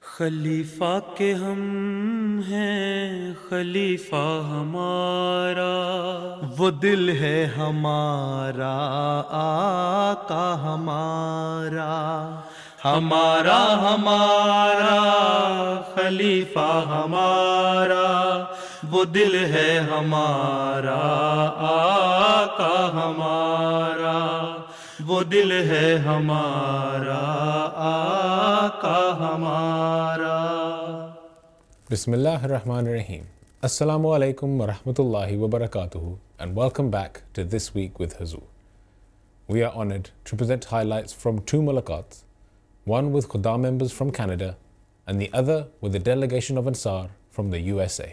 خلیفہ کے ہم ہیں خلیفہ ہمارا، وہ دل ہے ہمارا آقا ہمارا، ہمارا ہمارا خلیفہ ہمارا، وہ دل ہے ہمارا آقا ہمارا، وہ دل ہے ہمارا آقا ہمارا۔ بسم اللہ الرحمن الرحیم۔ السلام علیکم ورحمۃ اللہ وبرکاتہ and welcome back to This Week with Hazur. We are honored to present highlights from two mulaqats, one with Khuda members from Canada and the other with a delegation of Ansar from the USA.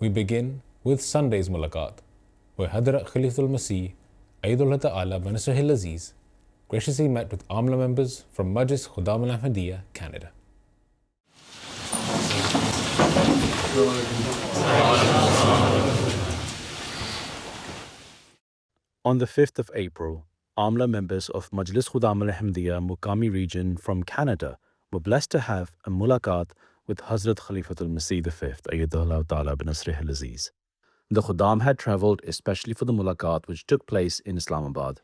We begin with Sunday's mulaqat, where Hadrat Khalifatul Masih Ayyadullah Ta'ala Banasrahil Aziz graciously met with Amla members from Majlis Khudam al-Ahmadiyya, Canada. On the 5th of April, Amla members of Majlis Khudam al-Ahmadiyya Muqami region from Canada were blessed to have a mulaqat with Hazrat Khalifatul Masih V Ayyadullah Ta'ala Banasrahil Aziz. The Khudam had travelled especially for the mulaqat which took place in Islamabad.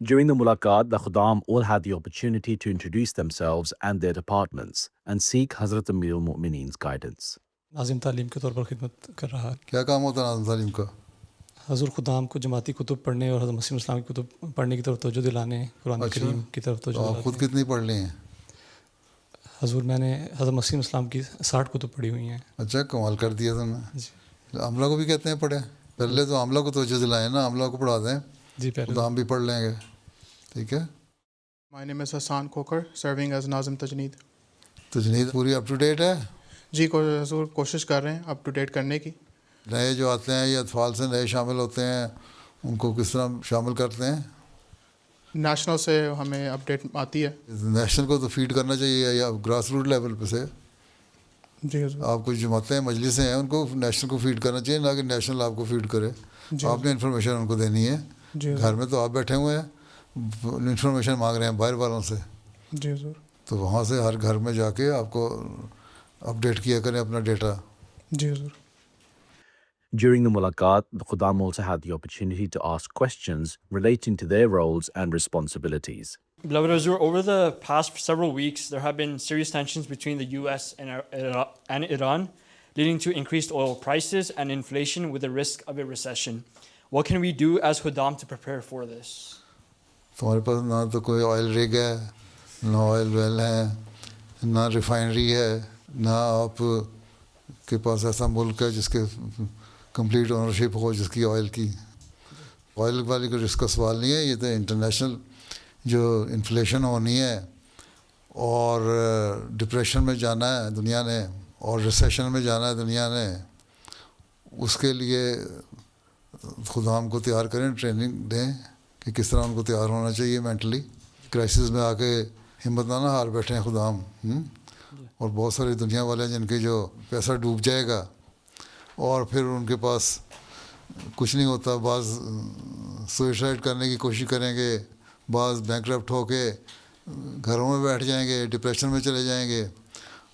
During the mulaqat, the Khudam all had the opportunity to introduce themselves and their departments and seek Hazrat Amir al-Mu'mineen's guidance. ناظم تعلیم کے طور پر خدمت کر رہا ہے۔ کیا کام ہوتا ہے ناظم تعلیم کا؟ حضور خدام کو جماعتی کتب پڑھنے اور حضرت مسیح اسلام کی کتب پڑھنے کی طرف توجہ دلانے، قرآن کریم کی طرف توجہ آپ دلانے۔ خود کتنی پڑھ لی ہیں؟ حضور میں نے حضرت مسیح اسلام کی 60 کتب پڑھی ہوئی ہیں۔ اچھا، کمال کر دیا تم نے۔ جی عاملہ کو بھی کہتے ہیں پڑھیں، پہلے تو عاملہ کو توجہ دلائیں نا، عاملہ کو پڑھا دیں، جی پہلے خدام بھی پڑھ لیں گے، ٹھیک ہے؟ My name is Hassan Khokar, serving as Nazim Tajneed. تجنید پوری اپ ٹو ڈیٹ ہے؟ جی حضور کوشش کر رہے ہیں اپ ٹو ڈیٹ کرنے کی۔ نئے جو آتے ہیں یا اطفال سے نئے شامل ہوتے ہیں ان کو کس طرح شامل کرتے ہیں؟ نیشنل سے ہمیں اپ ڈیٹ آتی ہے۔ نیشنل کو تو فیڈ کرنا چاہیے یا گراس روٹ لیول پہ سے؟ جی حضور۔ آپ کچھ جماعتیں مجلسیں ہیں ان کو نیشنل کو فیڈ کرنا چاہیے، نہ کہ نیشنل آپ کو فیڈ کرے۔ جی آپ نے انفارمیشن ان کو دینی ہے۔ جی حضور۔ گھر میں تو آپ بیٹھے ہوئے ہیں، انفارمیشن مانگ رہے ہیں باہر والوں سے، جی حضور۔ تو وہاں سے ہر گھر میں جا کے آپ کو اپ ڈیٹ کیا کریں اپنا ڈیٹا۔ جی حضور۔ During the mulaqat, the Khudam also had the opportunity to ask questions relating to their roles and responsibilities. Beloved Hazur, over the past several weeks, there have been serious tensions between the US and Iran, leading to increased oil prices and inflation with the risk of a recession. What can we do as Khudam to prepare for this? تمہارے پاس نہ تو کوئی oil ریگ ہے، نہ oil well ہے، نہ refinery ہے، نہ آپ کے پاس ایسا ملک ہے جس کے کمپلیٹ اونرشپ ہو جس کی آئل کی۔ آئل والی کوئی رسک کا سوال نہیں ہے، یہ تو انٹرنیشنل جو انفلیشن ہونی ہے اور ڈپریشن میں جانا ہے دنیا نے اور ریسیشن میں جانا ہے دنیا نے، اس کے لیے خدام کو تیار کریں، ٹریننگ دیں کہ کس طرح ان کو تیار ہونا چاہیے مینٹلی۔ کرائسس میں آ کے ہمت نہ ہار بیٹھے ہیں خدام، اور بہت ساری دنیا والے جن کے جو پیسہ ڈوب جائے گا اور پھر ان کے پاس کچھ نہیں ہوتا، بعض سوئسائڈ کرنے کی کوشش کریں گے، بعض بینکرپٹ ہو کے گھروں میں بیٹھ جائیں گے، ڈپریشن میں چلے جائیں گے۔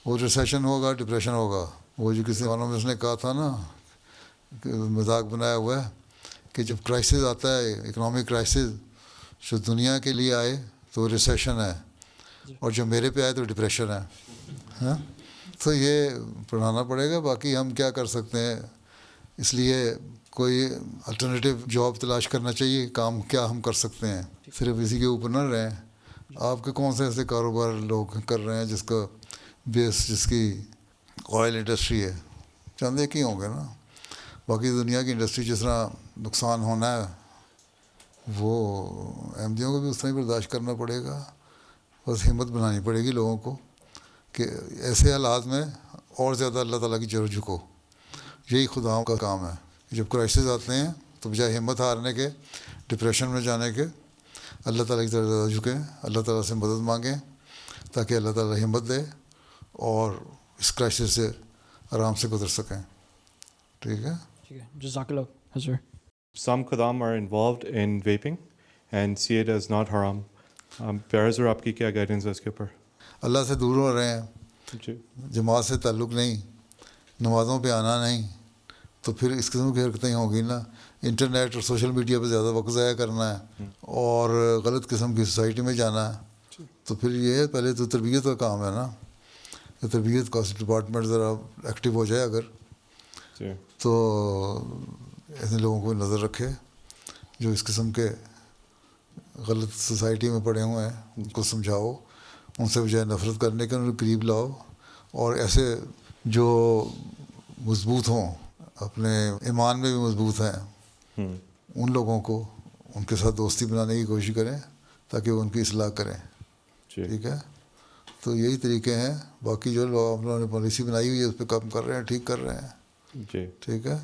وہ ریسیشن ہوگا، ڈپریشن ہوگا۔ وہ جو کسی اکانومسٹ نے کہا تھا نا، مذاق بنایا ہوا ہے کہ جب کرائسس آتا ہے، اکنامک کرائسس جو دنیا کے لیے آئے تو ریسیشن ہے، اور جو میرے پہ آئے تو ڈپریشن ہے۔ ہاں، تو یہ پڑھانا پڑے گا۔ باقی ہم کیا کر سکتے ہیں، اس لیے کوئی الٹرنیٹیو جاب تلاش کرنا چاہیے، کام کیا ہم کر سکتے ہیں، صرف اسی کے اوپر نہ رہیں۔ آپ کے کون سے ایسے کاروبار لوگ کر رہے ہیں جس کا بیس جس کی آئل انڈسٹری ہے؟ چند ایک ہی ہوں گے نا۔ باقی دنیا کی انڈسٹری جس طرح نقصان ہونا ہے وہ احمدیوں کو بھی اس طرح ہی برداشت کرنا پڑے گا۔ بس ہمت بنانی پڑے گی لوگوں کو کہ ایسے حالات میں اور زیادہ اللہ تعالیٰ کی جرو جھکو۔ یہی خداؤں کا کام ہے۔ جب کرائسس آتے ہیں تو بجائے ہمت ہارنے کے، ڈپریشن میں جانے کے، اللہ تعالیٰ کی طرف زیادہ جھکیں، اللہ تعالیٰ سے مدد مانگیں تاکہ اللہ تعالیٰ ہمت دے اور اس کرائسس سے آرام سے گزر سکیں۔ ٹھیک ہے؟ Jazakallah, Hazur. Some Qadam are involved in vaping and see it as not haram. پیارا حضور آپ کی کیا گائیڈنس ہے اس کے اوپر؟ اللہ سے دور ہو رہے ہیں، جی جماعت سے تعلق نہیں, نمازوں پہ آنا نہیں, تو پھر اس قسم کی حرکتیں ہوں گی نا. انٹرنیٹ اور سوشل میڈیا پہ زیادہ وقت ضائع کرنا ہے اور غلط قسم کی سوسائٹی میں جانا ہے, تو پھر یہ پہلے تو تربیت کا کام ہے نا. تربیت کا ڈپارٹمنٹ ذرا ایکٹیو ہو جائے اگر, جی تو ایسے لوگوں کو نظر رکھے جو اس قسم کے غلط سوسائٹی میں پڑے ہوئے ہیں, ان کو سمجھاؤ, ان سے بجائے نفرت کرنے کے ان کو قریب لاؤ, اور ایسے جو مضبوط ہوں, اپنے ایمان میں بھی مضبوط ہیں, ان لوگوں کو ان کے ساتھ دوستی بنانے کی کوشش کریں تاکہ وہ ان کی اصلاح کریں. جی ٹھیک ہے, تو یہی طریقے ہیں. باقی جو لوگ آپ لوگوں نے پالیسی بنائی ہوئی ہے اس پہ کام کر رہے ہیں, ٹھیک کر رہے ہیں. جی ٹھیک ہے,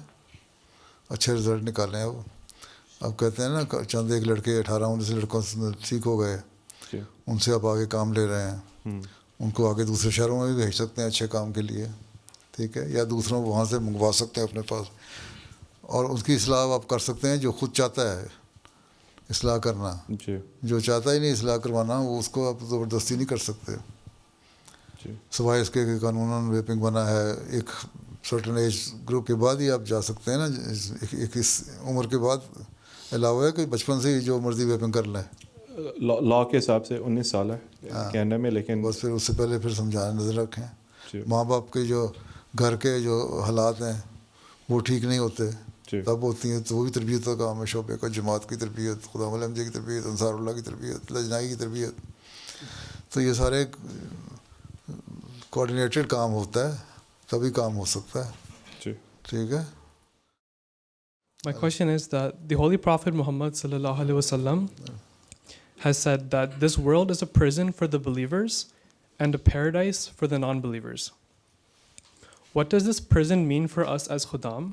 اچھے رزلٹ نکالے ہیں. اب کہتے ہیں نا چند ایک لڑکے 18-19 لڑکوں سے ٹھیک ہو گئے, جی ان سے آپ آگے کام لے رہے ہیں, ان کو آگے دوسرے شہروں میں بھی بھیج سکتے ہیں اچھے کام کے لیے. ٹھیک ہے, یا دوسروں کو وہاں سے منگوا سکتے ہیں اپنے پاس, اور اس کی اصلاح آپ کر سکتے ہیں جو خود چاہتا ہے اصلاح کرنا. جی جو چاہتا ہی نہیں اصلاح کروانا, وہ اس کو آپ زبردستی نہیں کر سکتے, جی سوائے اس کے کہ قانوناً ویپنگ بنا ہے. ایک سرٹن ایج گروپ کے بعد ہی آپ جا سکتے ہیں نا, ایک اس عمر کے بعد علاوہ ہے کہ بچپن سے ہی جو مرضی ویپنگ کر لیں. لا کے حساب سے 19 سال ہے کینیڈا میں, لیکن بس پھر اس سے پہلے پھر سمجھانے نظر رکھیں. جی ماں باپ کے جو گھر کے جو حالات ہیں وہ ٹھیک نہیں ہوتے, جی تب ہوتی ہیں, تو وہ بھی تربیت کا کام ہے. شعبے کا جماعت کی تربیت, خدا احمدیہ کی تربیت, انصار اللہ کی تربیت, لجنائی کی تربیت, تو یہ سارے کوآرڈینیٹڈ کام ہوتا ہے, تبھی کام ہو سکتا ہے. جی ٹھیک ہے. My question is that the Holy Prophet Muhammad sallallahu alaihi wasallam has said that this world is a prison for the believers and a paradise for the non-believers. What does this prison mean for us as Khuddam,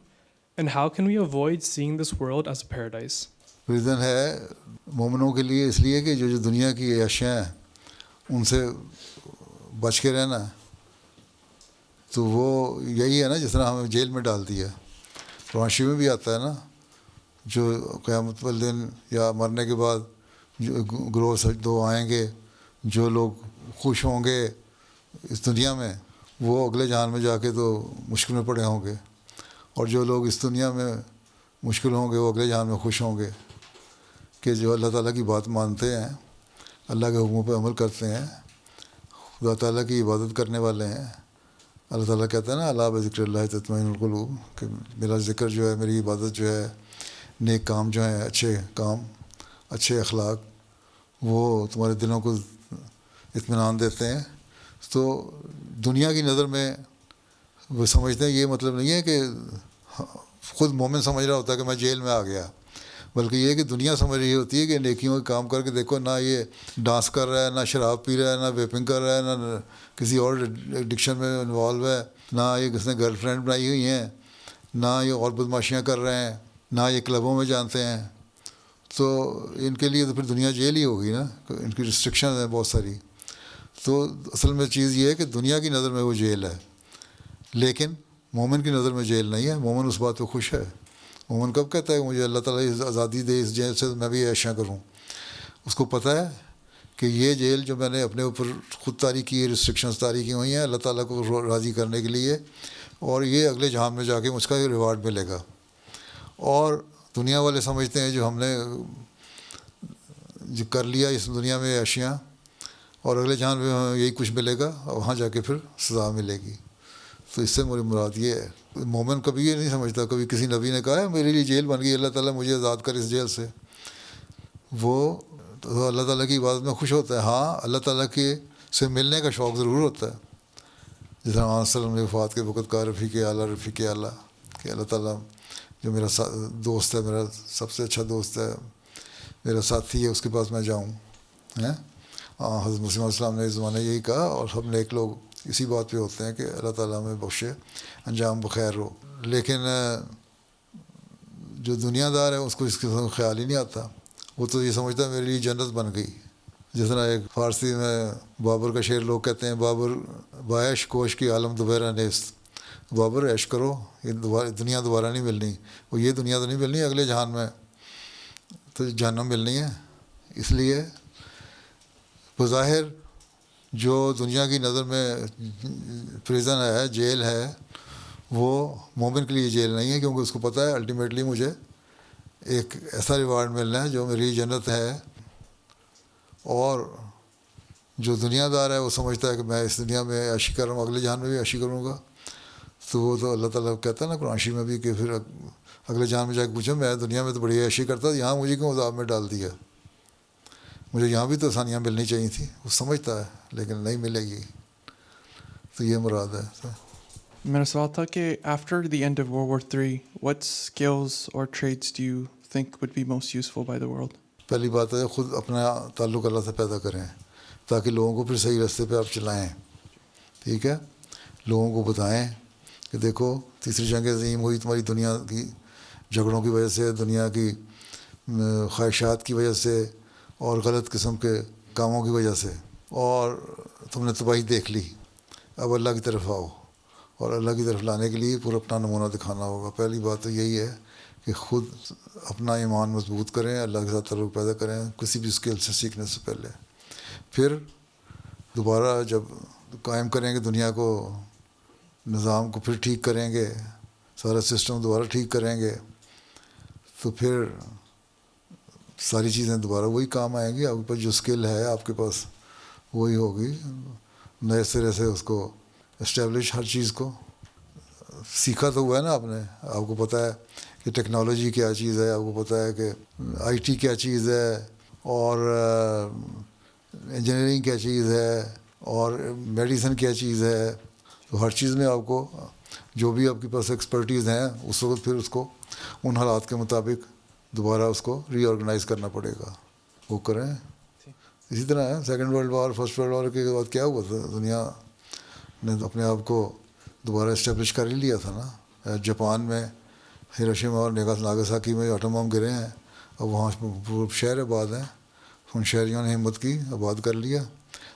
and how can we avoid seeing this world as a paradise? Prison ہے مومنوں کے لیے اس لیے کہ جو دنیا کی اشیاء ہیں ان سے بچ کے رہنا ہے. تو وہ یہی ہے نا جس طرح ہمیں جیل میں ڈال دیا. قرآن میں بھی آتا ہے نا, جو قیامت والے دن یا مرنے کے بعد جو گروہ دو آئیں گے, جو لوگ خوش ہوں گے اس دنیا میں وہ اگلے جہان میں جا کے تو مشکل میں پڑے ہوں گے, اور جو لوگ اس دنیا میں مشکل ہوں گے وہ اگلے جہان میں خوش ہوں گے. کہ جو اللہ تعالیٰ کی بات مانتے ہیں, اللہ کے حکموں پہ عمل کرتے ہیں, خدا تعالیٰ کی عبادت کرنے والے ہیں. اللہ تعالیٰ کہتا ہے نا اللہ بذکر اللہ تطمئن القلوب, کہ میرا ذکر جو ہے, میری عبادت جو ہے, نیک کام جو ہیں, اچھے کام, اچھے اخلاق, وہ تمہارے دلوں کو اطمینان دیتے ہیں. تو دنیا کی نظر میں وہ سمجھتے ہیں, یہ مطلب نہیں ہے کہ خود مومن سمجھ رہا ہوتا ہے کہ میں جیل میں آ گیا, بلکہ یہ کہ دنیا سمجھ رہی ہوتی ہے کہ نیکیوں کے کام کر کے دیکھو, نہ یہ ڈانس کر رہا ہے, نہ شراب پی رہا ہے, نہ ویپنگ کر رہا ہے, نہ کسی اور ایڈکشن میں انوالو ہے, نہ یہ کس نے گرل فرینڈ بنائی ہوئی ہیں, نہ یہ اور بدماشیاں کر رہے ہیں, نہ یہ کلبوں میں جانتے ہیں. تو ان کے لیے تو پھر دنیا جیل ہی ہوگی نا, ان کی ریسٹرکشنز ہیں بہت ساری. تو اصل میں چیز یہ ہے کہ دنیا کی نظر میں وہ جیل ہے, لیکن مومن کی نظر میں جیل نہیں ہے. مومن اس بات پہ خوش ہے. مومن کب کہتا ہے کہ مجھے اللہ تعالیٰ آزادی دے اس جیل سے, میں بھی عیشیاں کروں. اس کو پتہ ہے کہ یہ جیل جو میں نے اپنے اوپر خود طاری کی ہے, ریسٹرکشنز طاری کی ہوئی ہیں اللہ تعالیٰ کو راضی کرنے کے لیے, اور یہ اگلے جہان میں جا کے مجھ کا ریوارڈ ملے گا. اور دنیا والے سمجھتے ہیں جو ہم نے جو کر لیا اس دنیا میں اشیاء, اور اگلے جہان میں ہمیں یہی کچھ ملے گا, اور وہاں جا کے پھر سزا ملے گی. تو اس سے میری مراد یہ ہے, مومن کبھی یہ نہیں سمجھتا, کبھی کسی نبی نے کہا ہے میرے لیے جیل بن گئی, اللہ تعالیٰ مجھے آزاد کر اس جیل سے. وہ تو اللہ تعالیٰ کی عبادت میں خوش ہوتا ہے. ہاں اللہ تعالیٰ کے سے ملنے کا شوق ضرور ہوتا ہے, جس طرح علیہ وسلم نے وفات کے وقت کہا رفیق اعلیٰ, کہ اللہ تعالیٰ جو میرا دوست ہے, میرا سب سے اچھا دوست ہے, میرا ساتھی ہے, اس کے پاس میں جاؤں. حضرت مسیم علیہ السلام نے اس زمانے یہی کہا, اور سب نیک لوگ اسی بات پہ ہوتے ہیں کہ اللہ تعالیٰ ہمیں بخشے, انجام بخیر ہو. لیکن جو دنیا دار ہے اس کو اس قسم کا خیال ہی نہیں آتا. وہ تو یہ سمجھتا ہے میرے لیے جنت بن گئی. جس طرح ایک فارسی میں بابر کا شعر لوگ کہتے ہیں, بابر بایش کوش کی عالم دوبارہ نیست. بابر عیش کرو, یہ دنیا دوبارہ نہیں ملنی. وہ یہ دنیا تو نہیں ملنی, اگلے جہان میں تو جہنم ملنی ہے. اس لیے بظاہر جو دنیا کی نظر میں پریزن ہے, جیل ہے, وہ مومن کے لیے جیل نہیں ہے, کیونکہ اس کو پتہ ہے الٹیمیٹلی مجھے ایک ایسا ریوارڈ ملنا ہے جو میری جنت ہے. اور جو دنیا دار ہے وہ سمجھتا ہے کہ میں اس دنیا میں عیاشی کر رہا ہوں, اگلے جہان میں بھی عیاشی کروں گا. تو وہ تو اللہ تعالیٰ کہتا ہے نا قرآن شریف میں بھی کہ پھر اگلے جہان میں جا کے پوچھو میں دنیا میں تو بڑی عیاشی کرتا تھا, یہاں مجھے کیوں عذاب میں ڈال دیا, مجھے یہاں بھی تو آسانیاں ملنی چاہیے تھیں. وہ سمجھتا ہے لیکن نہیں ملے گی. تو یہ مراد ہے. میرا سوال تھا کہ after the end of World War III, what skills or traits do you think would be most useful by the world? پہلی بات ہے خود اپنا تعلق اللہ سے پیدا کریں تاکہ لوگوں کو پھر صحیح راستے پہ آپ چلائیں. ٹھیک ہے, لوگوں کو بتائیں کہ دیکھو تیسری جنگ عظیم ہوئی تمہاری دنیا کی جھگڑوں کی وجہ سے, دنیا کی خواہشات کی وجہ سے اور غلط قسم کے کاموں کی وجہ سے, اور تم نے تباہی دیکھ لی. اب اللہ کی طرف آؤ, اور اللہ کی طرف لانے کے لیے پورا اپنا نمونہ دکھانا ہوگا. پہلی بات تو یہی ہے کہ خود اپنا ایمان مضبوط کریں, اللہ کے ساتھ تعلق پیدا کریں کسی بھی اسکل سے سیکھنے سے پہلے. پھر دوبارہ جب قائم کریں گے دنیا کو, نظام کو پھر ٹھیک کریں گے, سارا سسٹم دوبارہ ٹھیک کریں گے, تو پھر ساری چیزیں دوبارہ وہی کام آئیں گی. آپ کے پاس جو اسکل ہے آپ کے پاس وہی ہوگی. نئے سرے سے اس کو اسٹیبلش, ہر چیز کو سیکھا تو ہوا ہے نا آپ نے. آپ کو پتہ ہے کہ ٹیکنالوجی کیا چیز ہے, آپ کو پتہ ہے کہ آئی ٹی کیا چیز ہے, اور انجینئرنگ کیا چیز ہے, اور میڈیسن کیا چیز ہے. تو ہر چیز میں آپ کو جو بھی آپ کے پاس ایکسپرٹیز ہیں اس وقت پھر اس کو ان حالات کے مطابق دوبارہ اس کو ری آرگنائز کرنا پڑے گا. وہ کریں. اسی طرح ہے second world war, first world war کے بعد کیا ہوا تھا, دنیا نے اپنے آپ کو دوبارہ اسٹیبلش کر ہی لیا تھا نا. جاپان میں ہیروشیما اور ناگاساکی میں ایٹم بم گرے ہیں, اب وہاں پورے شہر آباد ہیں. ان شہریوں نے ہمت کی, آباد کر لیا.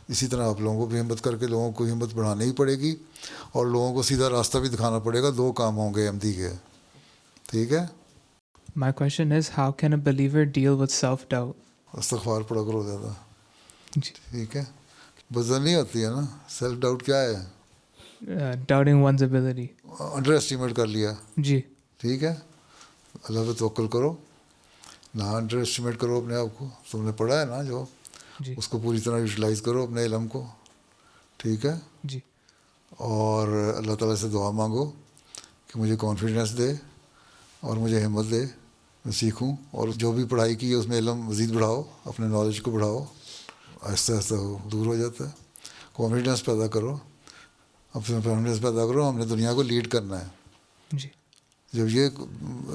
اسی طرح آپ لوگوں کو بھی ہمت کر کے لوگوں کو ہمت بڑھانی ہی پڑے گی, اور لوگوں کو سیدھا راستہ بھی دکھانا پڑے گا. دو کام ہوں گے احمدی کے. ٹھیک ہے. My question is, how can a believer deal with self-doubt? استغفار پڑھا کرو زیادہ. جی. ٹھیک ہے. بدل نہیں ہوتی ہے نا. سیلف ڈاؤٹ کیا ہے؟ Doubting one's ability. Under estimate کر لیا. جی. ٹھیک ہے. اللہ پہ توکل کرو, نہ انڈر اسٹیمیٹ کرو اپنے آپ کو. تم نے پڑھا ہے نا جو, جی. اس کو پوری طرح یوٹیلائز کرو اپنے علم کو. ٹھیک ہے. جی. اور اللہ تعالیٰ سے دعا مانگو کہ مجھے کانفیڈنس دے اور مجھے ہمت دے, میں سیکھوں. اور جو بھی پڑھائی کی ہے اس میں علم مزید بڑھاؤ, اپنے نالج کو بڑھاؤ. آہستہ آہستہ دور ہو جاتا ہے. کانفیڈنس پیدا کرو, اپنا کانفیڈنس پیدا کرو. ہم نے دنیا کو لیڈ کرنا ہے. جی. جب یہ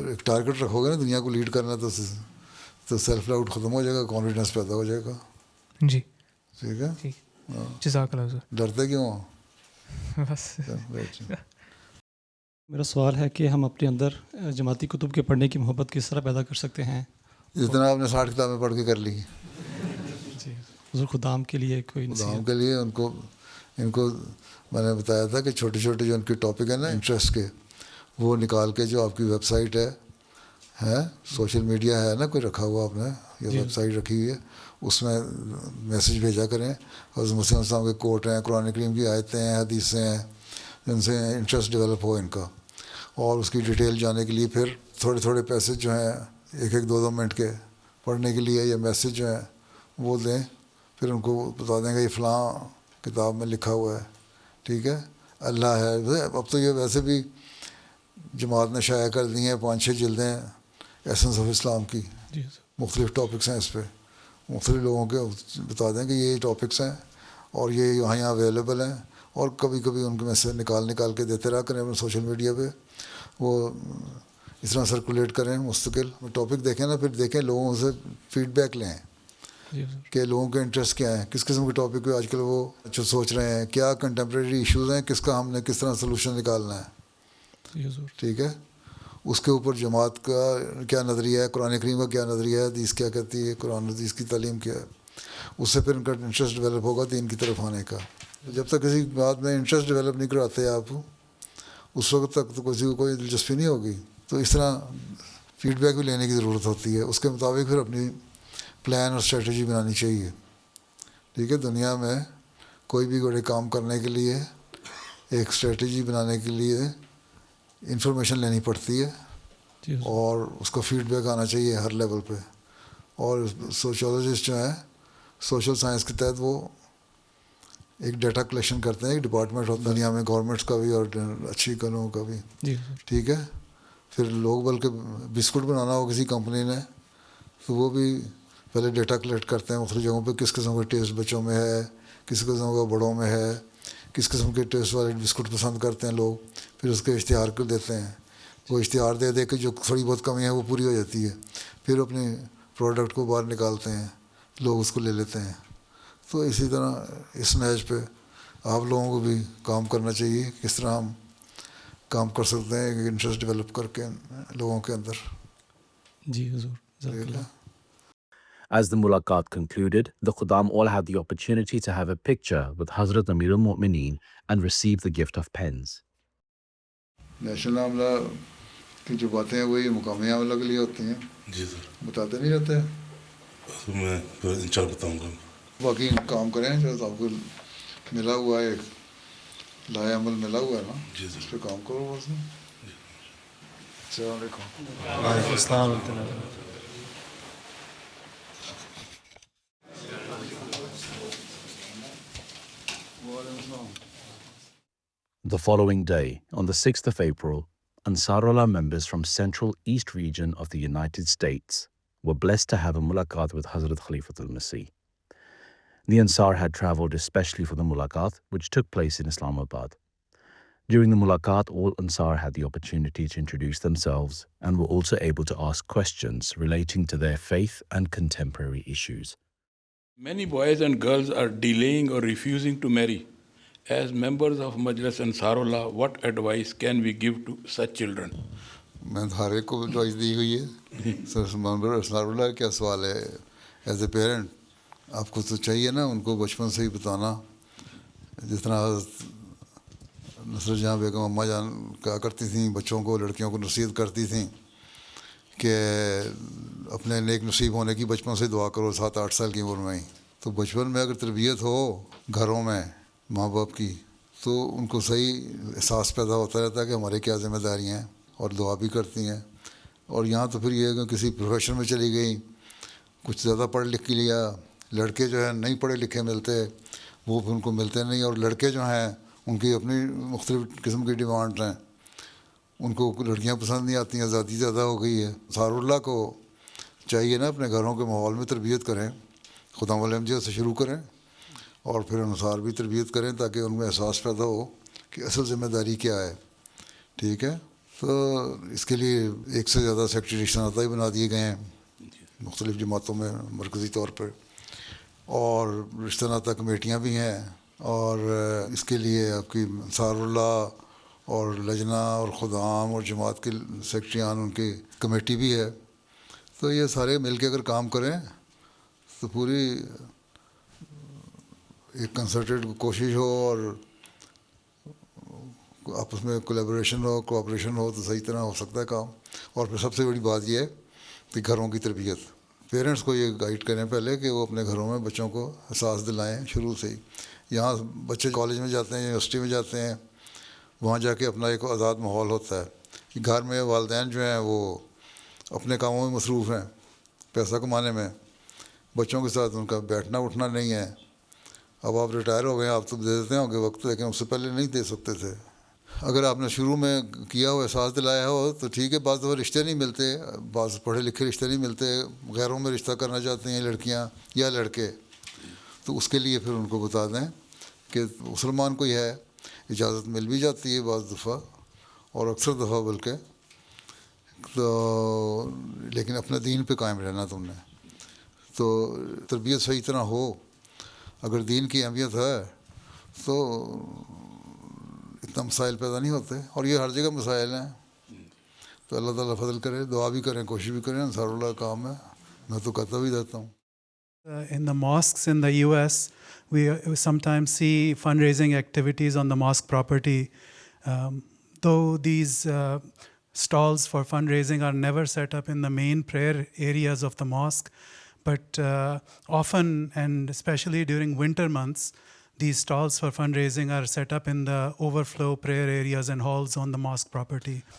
ایک ٹارگیٹ رکھو گے نا دنیا کو لیڈ کرنا, تو سیلف ڈاؤٹ ختم ہو جائے گا, کانفیڈنس پیدا ہو جائے گا. جی. ٹھیک ہے. ٹھیک. جزاک اللہ. ڈرتے کیوں ہو؟ بس. میرا سوال ہے کہ ہم اپنے اندر جماعتی کتب کے پڑھنے کی محبت کس طرح پیدا کر سکتے ہیں؟ جتنا آپ نے 60 کتابیں پڑھ کے کر لی. جی. حضور خدام کے لیے کوئی خدام کے لیے ان کو میں نے بتایا تھا کہ چھوٹے چھوٹے جو ان کے ٹاپک ہیں نا انٹرسٹ کے, وہ نکال کے جو آپ کی ویب سائٹ ہے سوشل میڈیا ہے نا کوئی رکھا ہوا آپ نے, یہ ویب سائٹ رکھی ہوئی ہے, اس میں میسیج بھیجا کریں. حضرت مسیح السلام کے کوٹ ہیں, قرآن کریم کی آیتیں ہیں, حدیثیں ہیں, جن سے انٹرسٹ ڈیولپ ہو ان کا. اور اس کی ڈیٹیل جاننے کے لیے پھر تھوڑے تھوڑے پیسے جو ہیں 1-1 2-2 منٹ کے پڑھنے کے لیے یا میسیج جو ہیں وہ دیں. پھر ان کو بتا دیں گے یہ فلاں کتاب میں لکھا ہوا ہے. ٹھیک ہے. اللہ ہے. اب تو یہ ویسے بھی جماعت نے شائع کر دی ہیں 5-6 جلدیں ایسنس آف اسلام کی. مختلف ٹاپکس ہیں اس پہ, مختلف لوگوں کے بتا دیں کہ یہ ٹاپکس ہیں اور یہ یہاں اویلیبل ہیں. اور کبھی کبھی ان کے میں سے نکال کے دیتے رہا کریں اپنے سوشل میڈیا پہ. وہ اس طرح سرکولیٹ کریں مستقل. ٹاپک دیکھیں نا, پھر دیکھیں لوگوں سے فیڈ بیک لیں کہ لوگوں کے انٹرسٹ کیا ہیں, کس قسم کے ٹاپک پہ آج کل وہ جو سوچ رہے ہیں, کیا کنٹمپریری ایشوز ہیں, کس کا ہم نے کس طرح سلوشن نکالنا ہے. ٹھیک ہے. اس کے اوپر جماعت کا کیا نظریہ ہے, قرآن کریم کا کیا نظریہ ہے, حدیث کیا کہتی ہے, قرآن حدیث کی تعلیم کیا ہے. اس سے پھر ان کا انٹرسٹ ڈیولپ ہوگا دین کی طرف آنے کا. جب تک کسی بات میں انٹرسٹ ڈیولپ نہیں کراتے آپ, اس وقت تک تو کسی کو کوئی دلچسپی نہیں ہوگی. تو اس طرح فیڈ بیک بھی لینے کی ضرورت ہوتی ہے. اس کے مطابق پھر اپنی پلان اور اسٹریٹجی بنانی چاہیے. ٹھیک ہے. دنیا میں کوئی بھی بڑے کام کرنے کے لیے ایک اسٹریٹجی بنانے کے لیے انفارمیشن لینی پڑتی ہے اور اس کا فیڈ بیک آنا چاہیے ہر لیول پہ. اور سوشولوجسٹ جو ہیں سوشل سائنس کے تحت وہ ایک ڈیٹا کلیکشن کرتے ہیں. ایک ڈپارٹمنٹ ہوتا ہے دنیا میں گورنمنٹس کا بھی اور اچھی قانون کا بھی. ٹھیک ہے. پھر لوگ بلکہ بسکٹ بنانا ہو کسی کمپنی نے تو وہ بھی پہلے ڈیٹا کلیکٹ کرتے ہیں مختلف جگہوں پہ کس قسم کا ٹیسٹ بچوں میں ہے, کس قسم کا بڑوں میں ہے, کس قسم کے ٹیسٹ والے بسکٹ پسند کرتے ہیں لوگ. پھر اس کے اشتہار کو دیتے ہیں. وہ اشتہار دے دے کے جو تھوڑی بہت کمی ہے وہ پوری ہو جاتی ہے. پھر اپنے پروڈکٹ کو باہر نکالتے ہیں, لوگ اس کو لے لیتے ہیں. تو اسی طرح اس نہج پہ آپ لوگوں کو بھی کام کرنا چاہیے. کس طرح ہم کام کر سکتے ہیں انٹرسٹ ڈیولپ کر کے لوگوں کے اندر. جی حضور. As the mulaqat concluded, the Khuddam all had the opportunity to have a picture with Hazrat Amir al-Mu'mineen and receive the gift of pens. National عاملہ کی جو باتیں ہیں وہی مقامی عاملہ کے لیے ہوتی ہیں. جی سر. بتاتے نہیں رہتے. میں انشاءاللہ بتاؤں گا. باقی کام کریں جو آپ کو ملا ہوا ہے لائے عمل ملا ہوا ہے نا. جی اس پہ کام کرو بس. السلام علیکم. وعلیکم السلام ورحمۃ اللہ. The following day, on the 6th of April, Ansarullah members from Central East region of the United States were blessed to have a mulaqat with Hazrat Khalifatul Masih. The Ansar had travelled especially for the mulaqat, which took place in Islamabad. During the mulaqat, all Ansar had the opportunity to introduce themselves and were also able to ask questions relating to their faith and contemporary issues. Many boys and girls are delaying or refusing to marry. As members of Majlis Ansarullah, what advice can we give to such children? میں ہر ایک کو advice دی ہوئی ہے. ممبر انصاراللہ کیا سوال ہے as a parent آپ کو تو چاہیے نا ان کو بچپن سے ہی بتانا. جس طرح نصرت جہاں بیگم اماں جان کہا کرتی تھیں بچوں کو لڑکیوں کو نصیحت کرتی تھیں کہ اپنے نیک نصیب ہونے کی بچپن سے دعا کرو 7-8 سال کی عمر میں ہی. تو بچپن میں اگر تربیت ہو گھروں میں ماں باپ کی تو ان کو صحیح احساس پیدا ہوتا رہتا ہے کہ ہمارے کیا ذمہ داریاں ہیں اور دعا بھی کرتی ہیں. اور یہاں تو پھر یہ ہے کہ کسی پروفیشن میں چلی گئی کچھ زیادہ پڑھ لکھ کے لیا. لڑکے جو ہیں نہیں پڑھے لکھے ملتے وہ پھر ان کو ملتے نہیں. اور لڑکے جو ہیں ان کی اپنی مختلف قسم کی ڈیمانڈ ہیں. ان کو لڑکیاں پسند نہیں آتی ہیں. آزادی زیادہ ہو گئی ہے. انصاراللہ کو چاہیے نا اپنے گھروں کے ماحول میں تربیت کریں. خدا احمدیہ سے شروع کریں اور پھر انصار بھی تربیت کریں تاکہ ان میں احساس پیدا ہو کہ اصل ذمہ داری کیا ہے. ٹھیک ہے. تو اس کے لیے 1 سے زیادہ سیکریٹریشن عطائی بنا دیے گئے ہیں مختلف جماعتوں میں مرکزی طور پر. اور رشتہ ناطہ کمیٹیاں بھی ہیں. اور اس کے لیے آپ کی انصاراللہ اور لجنہ اور خدام اور جماعت کے سیکرٹریان ان کی کمیٹی بھی ہے. تو یہ سارے مل کے اگر کام کریں تو پوری ایک کنسرٹیڈ کوشش ہو اور آپس میں کولیبوریشن ہو کوآپریشن ہو تو صحیح طرح ہو سکتا ہے کام. اور پھر سب سے بڑی بات یہ ہے کہ گھروں کی تربیت. پیرنٹس کو یہ گائیڈ کریں پہلے کہ وہ اپنے گھروں میں بچوں کو احساس دلائیں شروع سے ہی. یہاں بچے کالج میں جاتے ہیں یونیورسٹی میں جاتے ہیں وہاں جا کے اپنا ایک آزاد ماحول ہوتا ہے. گھر میں والدین جو ہیں وہ اپنے کاموں میں مصروف ہیں پیسہ کمانے میں. بچوں کے ساتھ ان کا بیٹھنا اٹھنا نہیں ہے. اب آپ ریٹائر ہو گئے آپ تو دے دیتے ہوں گے وقت لیکن اس سے پہلے نہیں دے سکتے تھے. اگر آپ نے شروع میں کیا ہو احساس دلایا ہو تو ٹھیک ہے. بعض دفعہ رشتے نہیں ملتے بعض پڑھے لکھے رشتے نہیں ملتے غیروں میں رشتہ کرنا چاہتے ہیں لڑکیاں یا لڑکے تو اس کے لیے پھر ان کو بتا دیں کہ مسلمان کو یہ ہے اجازت مل بھی جاتی ہے بعض دفعہ اور اکثر دفعہ بلکہ. تو لیکن اپنے دین پہ قائم رہنا تم نے. تو تربیت صحیح طرح ہو اگر دین کی اہمیت ہے تو اتنا مسائل پیدا نہیں ہوتے. اور یہ ہر جگہ مسائل ہیں. تو اللہ تعالیٰ فضل کرے. دعا بھی کریں کوشش بھی کریں. انصاراللہ کا کام ہے. میں تو کہتا بھی رہتا ہوں. In the mosques in the US, we sometimes see fundraising activities on the mosque property. Though these stalls for fundraising are never set up in the main prayer areas of the mosque, but often and especially during winter months, these stalls for fundraising are set up in the overflow prayer areas and halls on the mosque property.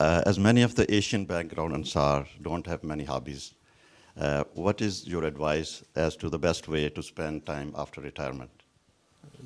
As many of the Asian background Ansar don't have many hobbies, what is your advice as to the best way to spend time after retirement?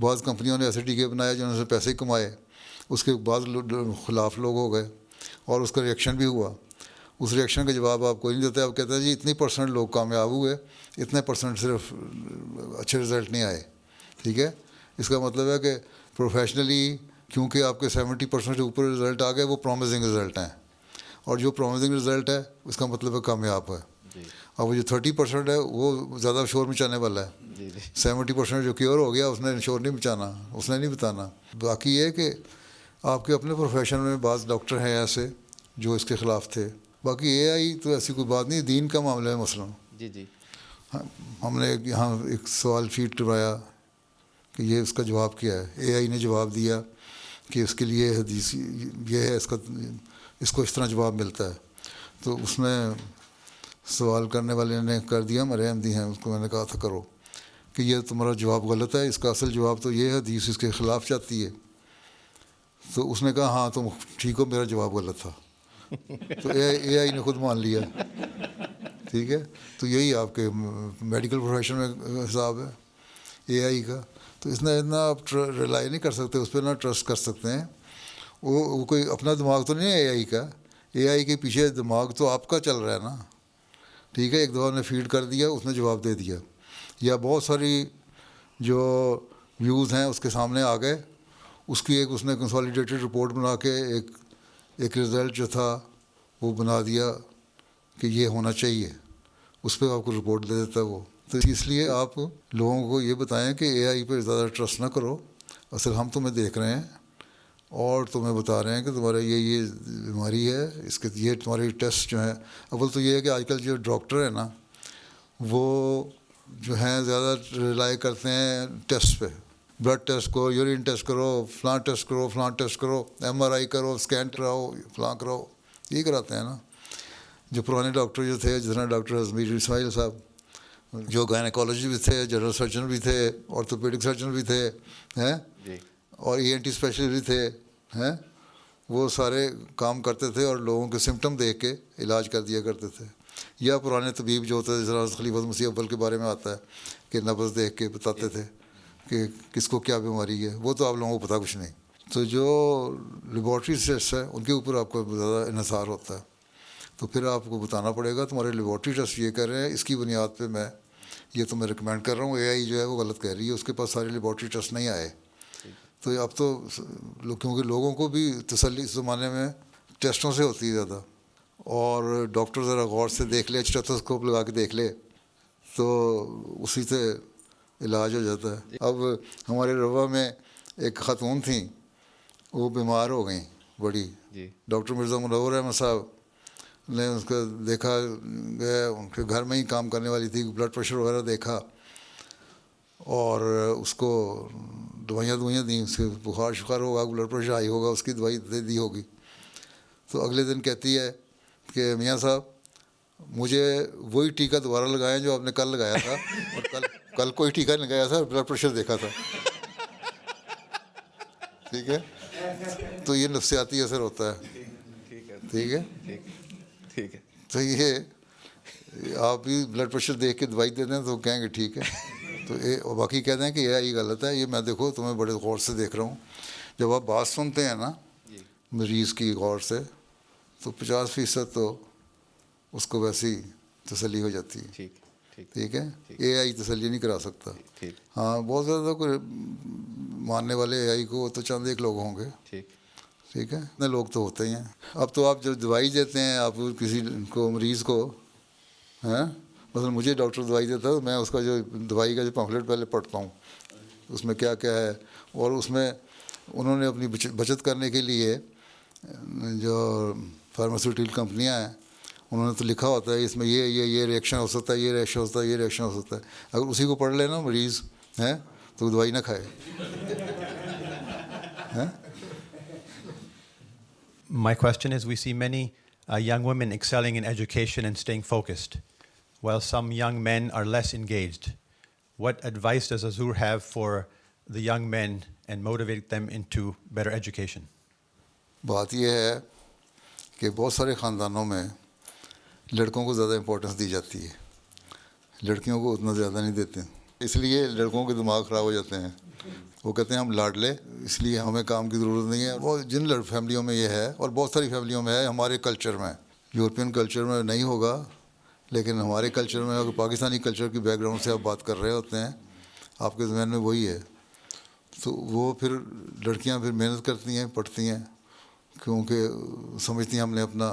بعض کمپنیوں نے ایسے ٹیکے بنائے جنہوں سے پیسے کمائے، اس کے بعض خلاف لوگ ہو گئے اور اس کا ریئیکشن بھی ہوا. اس ریئیکشن کا جواب آپ کوئی نہیں دیتے. آپ کہتے ہیں جی اتنی % لوگ کامیاب ہوئے، اتنے % صرف اچھے رزلٹ نہیں آئے. ٹھیک ہے، اس کا مطلب ہے کہ پروفیشنلی کیونکہ آپ کے 70% سے اوپر رزلٹ آ گئے، وہ پرومزنگ رزلٹ ہیں، اور جو پرومزنگ رزلٹ ہے اس کا مطلب ہے کامیاب ہے. اور وہ جو 30% ہے وہ زیادہ شور مچانے والا ہے. 70% جو کیور ہو گیا اس نے شور نہیں مچانا، اس نے نہیں بتانا. باقی یہ کہ آپ کے اپنے پروفیشن میں بعض ڈاکٹر ہیں ایسے جو اس کے خلاف تھے. باقی اے آئی تو ایسی کوئی بات نہیں، دین کا معاملہ ہے مثلا. جی ہم نے یہاں ایک سوال شیٹ کروایا کہ یہ اس کا جواب کیا ہے. اے آئی نے جواب دیا کہ اس کے لیے حدیث یہ ہے، اس کو اس طرح جواب ملتا ہے. تو اس میں سوال کرنے والے نے کر دیا، ہمارے احمدی ہیں، اس کو میں نے کہا تھا کرو کہ یہ تمہارا جواب غلط ہے، اس کا اصل جواب تو یہ حدیث اس کے خلاف جاتی ہے. تو اس نے کہا ہاں تم ٹھیک ہو، میرا جواب غلط تھا. تو اے آئی نے خود مان لیا. ٹھیک ہے، تو یہی آپ کے میڈیکل پروفیشن میں حساب ہے اے آئی کا. تو اتنا آپ ریلائی نہیں کر سکتے اس پہ، نہ ٹرسٹ کر سکتے ہیں. وہ کوئی اپنا دماغ تو نہیں ہے اے آئی کا. اے آئی کے پیچھے دماغ تو آپ کا چل رہا ہے نا. ٹھیک ہے، ایک دفعہ نے فیڈ کر دیا، اس نے جواب دے دیا، یا بہت ساری جو ویوز ہیں اس کے سامنے آ گئے، اس کی اس نے کنسالیڈیٹڈ رپورٹ بنا کے ایک رزلٹ جو تھا وہ بنا دیا کہ یہ ہونا چاہیے، اس پہ آپ کو رپورٹ دے دیتا ہے وہ. تو اس لیے آپ لوگوں کو یہ بتائیں کہ اے آئی پہ زیادہ ٹرسٹ نہ کرو. اصل ہم تمہیں دیکھ رہے ہیں اور تمہیں بتا رہے ہیں کہ تمہارا یہ بیماری ہے، اس کے یہ تمہارے ٹیسٹ جو ہیں. اول تو یہ ہے کہ آج کل جو ڈاکٹر ہیں نا وہ جو ہیں زیادہ ریلائی کرتے ہیں ٹیسٹ پہ. بلڈ ٹیسٹ کرو، یورین ٹیسٹ کرو، فلاں ٹیسٹ کرو، فلاں ٹیسٹ کرو، MRI کرو، اسکین کراؤ، فلاں کراؤ، یہ کراتے ہیں نا. جو پرانے ڈاکٹر جو تھے، جس طرح ڈاکٹر ازمیر اسماعیل صاحب جو گائنیکالوجی بھی تھے، جنرل سرجن بھی تھے، آرتھوپیڈک سرجن بھی تھے ہیں، اور ENT اسپیشلسٹ بھی تھے ہیں، وہ سارے کام کرتے تھے اور لوگوں کے سمٹم دیکھ کے علاج کر دیا کرتے تھے. یا پرانے طبیب جو ہوتے تھے، جس طرح خلیفۃ مسیح اول کے بارے میں آتا ہے کہ نبض دیکھ کے بتاتے تھے کہ کس کو کیا بیماری ہے. وہ تو آپ لوگوں کو پتہ کچھ نہیں. تو جو لیبارٹری ٹیسٹ ہے ان کے اوپر آپ کو زیادہ انحصار ہوتا ہے. تو پھر آپ کو بتانا پڑے گا تمہارے لیبارٹری ٹیسٹ یہ کر رہے ہیں، اس کی بنیاد پہ میں یہ تمہیں ریکمینڈ کر رہا ہوں. اے آئی جو ہے وہ غلط کہہ رہی ہے، اس کے پاس سارے لیبارٹری ٹیسٹ نہیں آئے. تو اب تو کیونکہ لوگوں کو بھی تسلی اس زمانے میں ٹیسٹوں سے ہوتی ہے زیادہ، اور ڈاکٹر ذرا غور سے دیکھ لے، اسٹیتھوسکوپ لگا کے دیکھ لے تو اسی سے علاج ہو جاتا ہے. اب ہمارے روا میں ایک خاتون تھیں، وہ بیمار ہو گئیں بڑی. ڈاکٹر مرزا منور احمد صاحب نے اس کو دیکھا گیا، ان کے گھر میں ہی کام کرنے والی تھی، بلڈ پریشر وغیرہ دیکھا اور اس کو دوائیاں دیں، اس کے بخار شخار ہوگا، بلڈ پریشر ہائی ہوگا، اس کی دوائی دے دی ہوگی. تو اگلے دن کہتی ہے کہ میاں صاحب مجھے وہی ٹیکہ دوبارہ لگائیں جو آپ نے کل لگایا تھا، اور کل کوئی ٹیکہ نہیں لگایا تھا، بلڈ پریشر دیکھا تھا. ٹھیک ہے، تو یہ نفسیاتی اثر ہوتا ہے. ٹھیک ہے، تو یہ آپ بھی بلڈ پریشر دیکھ کے دوائی دے دیں تو کہیں گے ٹھیک ہے. تو باقی کہتے ہیں کہ یہ غلط ہے. یہ میں دیکھو تمہیں بڑے غور سے دیکھ رہا ہوں. جب آپ بات سنتے ہیں نا مریض کی غور سے تو 50% تو اس کو ویسی تسلی ہو جاتی ہے. ٹھیک ہے، اے آئی تسلی نہیں کرا سکتا. ہاں بہت زیادہ کوئی ماننے والے اے آئی کو تو چند ایک لوگ ہوں گے. ٹھیک ہے، اتنے لوگ تو ہوتے ہی ہیں. اب تو آپ جو دوائی دیتے ہیں، آپ کسی کو مریض کو ہیں، مثلا مجھے ڈاکٹر دوائی دیتا ہے تو میں اس کا جو دوائی کا جو پمفلٹ پہلے پڑھتا ہوں، اس میں کیا کیا ہے. اور اس میں انہوں نے اپنی بچت کرنے کے لیے جو فارماسیوٹیکل کمپنیاں ہیں انہوں نے تو لکھا ہوتا ہے اس میں یہ ریئیکشن ہو سکتا ہے، یہ ریئیکشن ہو سکتا ہے، یہ ریئیکشن ہو سکتا ہے. اگر اسی کو پڑھ لے نا مریض ہیں تو دوائی نہ کھائے. My question is, we see many young women excelling in education and staying focused, while some young men are less engaged. What advice does Azur have for the young men and motivate them into better education? بات یہ ہے کہ بہت سارے خاندانوں میں لڑکوں کو زیادہ امپورٹنس دی جاتی ہے، لڑکیوں کو اتنا زیادہ نہیں دیتے. اس لیے لڑکوں کے دماغ خراب ہو جاتے ہیں. وہ کہتے ہیں ہم لاڈلے اس لیے ہمیں کام کی ضرورت نہیں ہے. وہ جن فیملیوں میں یہ ہے اور بہت ساری فیملیوں میں ہے, ہمارے کلچر میں, یورپین کلچر میں نہیں ہوگا لیکن ہمارے کلچر میں, اگر پاکستانی کلچر کی بیک گراؤنڈ سے آپ بات کر رہے ہوتے ہیں, آپ کے ذہن میں وہی ہے, تو وہ پھر لڑکیاں پھر محنت کرتی ہیں, پڑھتی ہیں, کیونکہ سمجھتی ہیں ہم نے اپنا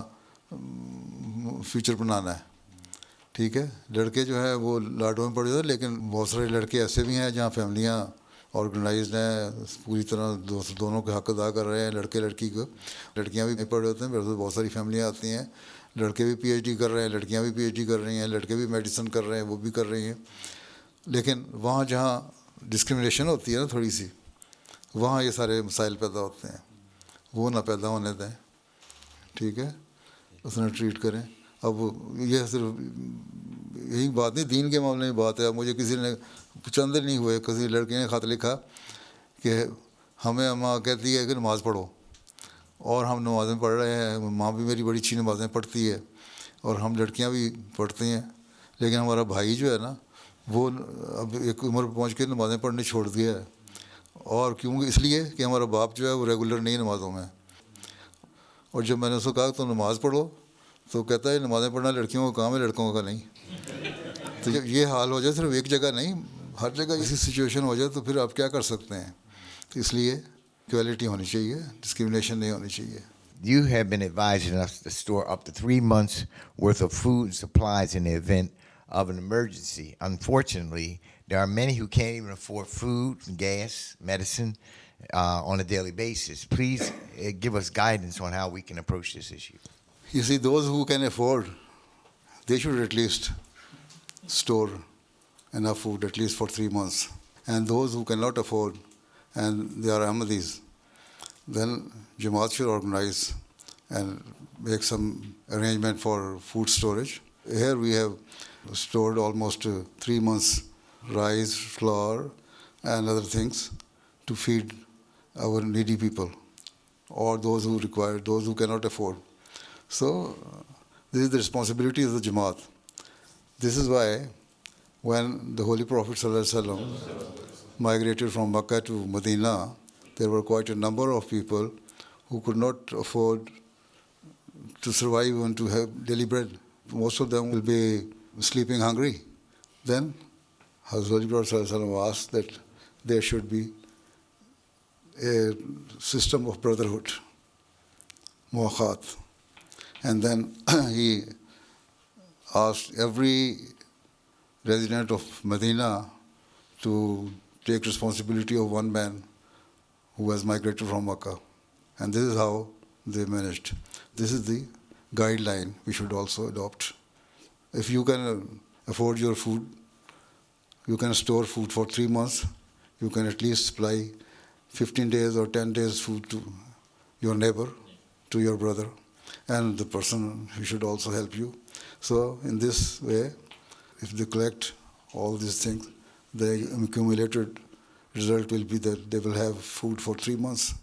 فیوچر بنانا ہے. ٹھیک ہے, لڑکے جو ہیں وہ لاڈوں میں پڑ جاتے ہیں, لیکن بہت سارے لڑکے ایسے بھی ہیں جہاں فیملیاں آرگنائزڈ ہیں, پوری طرح دونوں کے حق ادا کر رہے ہیں, لڑکے لڑکی کو. لڑکیاں بھی پڑھ رہے ہوتے ہیں, بہت ساری فیملیاں آتی ہیں, لڑکے بھی پی ایچ ڈی کر رہے ہیں, لڑکیاں بھی پی ایچ ڈی کر رہی ہیں, لڑکے بھی میڈیسن کر رہے ہیں, وہ بھی کر رہی ہیں. لیکن وہاں جہاں ڈسکرمنیشن ہوتی ہے نا تھوڑی سی, وہاں یہ سارے مسائل پیدا ہوتے ہیں. وہ نہ پیدا ہونے دیں, ٹھیک ہے, اس نے ٹریٹ کریں. اب یہ صرف یہی بات نہیں, دین کے معاملے میں بات ہے. اب مجھے کسی نے چند دن نہیں ہوئے, کسی لڑکے نے خط لکھا کہ ہمیں ماں کہتی ہے کہ نماز پڑھو, اور ہم نمازیں پڑھ رہے ہیں, ماں بھی میری بڑی اچھی نمازیں پڑھتی ہے اور ہم لڑکیاں بھی پڑھتی ہیں, لیکن ہمارا بھائی جو ہے نا وہ اب ایک عمر پہ پہنچ کے نمازیں پڑھنے چھوڑ دیا ہے. اور کیوں؟ اس لیے کہ ہمارا باپ جو ہے وہ ریگولر نہیں نمازوں میں. اور جب میں نے اس کو کہا تو نماز پڑھو, تو کہتا ہے نمازیں پڑھنا لڑکیوں کا کام ہے, لڑکوں کا نہیں. تو جب یہ حال ہو جائے, صرف ایک جگہ نہیں, ہر جگہ اسی سچویشن ہو جائے, تو پھر آپ کیا کر سکتے ہیں؟ تو اس لیے ایکویلٹی ہونی چاہیے, ڈسکرمنیشن نہیں ہونی چاہیے. You have been advising us to store up to 3 months' worth of food and supplies in the event of an emergency. Unfortunately, there are many who can't even afford food, gas, medicine on a daily basis. Please give us guidance on how we can approach this issue. You see, those who can afford, they should at least store enough food at least for 3 months. And those who cannot afford, and they are Ahmadis, then Jamaat should organize and make some arrangement for food storage. Here we have stored almost 3 months rice, flour, and other things to feed our needy people, or those who require, those who cannot afford. So this is the responsibility of the Jamaat. This is why when the Holy Prophet ﷺ migrated from Makkah to Medina, there were quite a number of people who could not afford to survive and to have daily bread. Most of them will be sleeping hungry. Then Hazrat Holy Prophet ﷺ asked that there should be a system of brotherhood, muwakhat. And then he asked every resident of Medina to take responsibility of one man who has migrated from Makkah. And this is how they managed. This is the guideline we should also adopt. If you can afford your food, you can store food for 3 months, you can at least supply 15 days or 10 days food to your neighbor, to your brother, and the person who should also help you. So in this way, if they collect all these things, the accumulated result will be that they will have food for 3 months.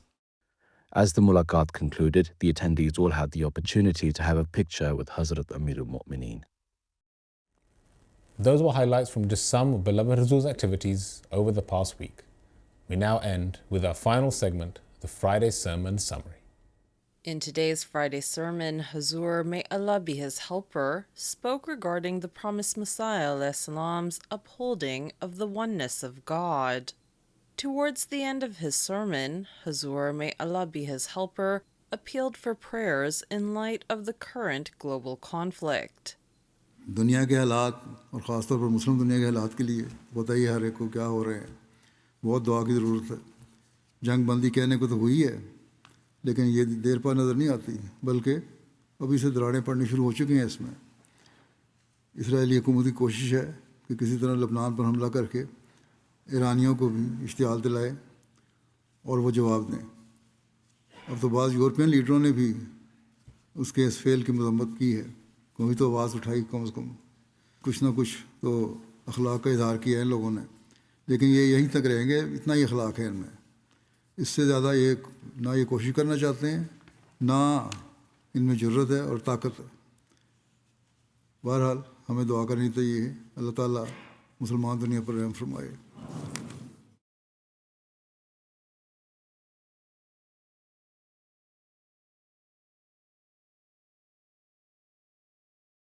As the mulaqat concluded, the attendees all had the opportunity to have a picture with Hazrat Amirul Mu'mineen. Those were highlights from just some of Beloved Huzoor's activities over the past week. We now end with our final segment, the Friday Sermon Summary. In today's Friday sermon, Huzoor, may Allah be his helper, spoke regarding the promised Messiah ﷺ's upholding of the oneness of God. Towards the end of his sermon, Huzoor, may Allah be his helper, appealed for prayers in light of the current global conflict. دنیا کے حالات اور خاص طور پر مسلم دنیا کے حالات کے لیے بتائیے ہر ایک کو کیا ہو رہے ہیں. بہت دعا کی ضرورت ہے. جنگ بندی کہنے کو تو ہوئی ہے, لیکن یہ دیر پا نظر نہیں آتی, بلکہ ابھی سے دراڑیں پڑنی شروع ہو چکی ہیں. اس میں اسرائیلی حکومت کی کوشش ہے کہ کسی طرح لبنان پر حملہ کر کے ایرانیوں کو بھی اشتعال دلائے اور وہ جواب دیں. اب تو بعض یورپین لیڈروں نے بھی اس کے اس فعل کی مذمت کی ہے. کوئی تو آواز اٹھائی, کم از کم کچھ نہ کچھ تو اخلاق کا اظہار کیا ہے ان لوگوں نے, لیکن یہ یہیں تک رہیں گے. اتنا ہی اخلاق ہے ان میں, اس سے زیادہ یہ نہ یہ کوشش کرنا چاہتے ہیں, نہ ان میں جرت ہے اور طاقت ہے. بہرحال ہمیں دعا کرنی چاہیے, اللہ تعالیٰ مسلمان دنیا پر رحم فرمائے.